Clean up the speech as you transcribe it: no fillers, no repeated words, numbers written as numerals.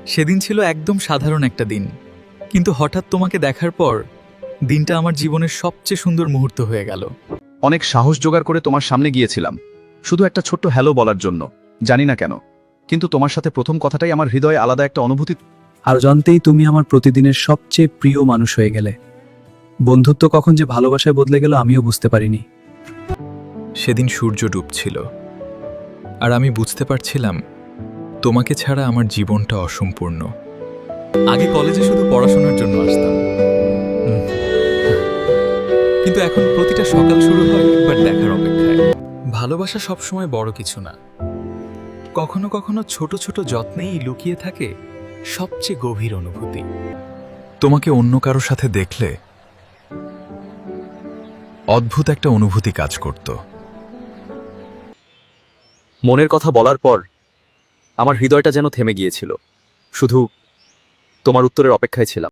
সেদিন ছিল একদম সাধারণ একটা দিন, কিন্তু হঠাৎ তোমাকে দেখার পর দিনটা আমার জীবনের সবচেয়ে সুন্দর মুহূর্ত হয়ে গেল। অনেক সাহস জোগাড় করে তোমার সামনে গিয়েছিলাম, শুধু একটা ছোট্ট হ্যালো বলার জন্য। জানি না কেন, কিন্তু তোমার সাথে প্রথম কথাটাই আমার হৃদয়ে আলাদা একটা অনুভূতি। আর জানতেই তুমি আমার প্রতিদিনের সবচেয়ে প্রিয় মানুষ হয়ে গেলে। বন্ধুত্ব কখন যে ভালোবাসায় বদলে গেল আমিও বুঝতে পারিনি। সেদিন সূর্য ডুবছিল, আর আমি বুঝতে পারছিলাম তোমাকে ছাড়া আমার জীবনটা অসম্পূর্ণ। আগে কলেজে শুধু পড়াশোনার জন্য আসতাম, কিন্তু এখন প্রতিটা সকাল শুরু হয় একবার দেখার অপেক্ষায়। ভালোবাসা সবসময় বড় কিছু না, কখনো কখনো ছোট ছোট যত্নেই লুকিয়ে থাকে সবচেয়ে গভীর অনুভূতি। তোমাকে অন্য কারো সাথে দেখলে অদ্ভুত একটা অনুভূতি কাজ করত। মনের কথা বলার পর আমার হৃদয়টা যেন থেমে গিয়েছিল, শুধু তোমার উত্তরের অপেক্ষায় ছিলাম।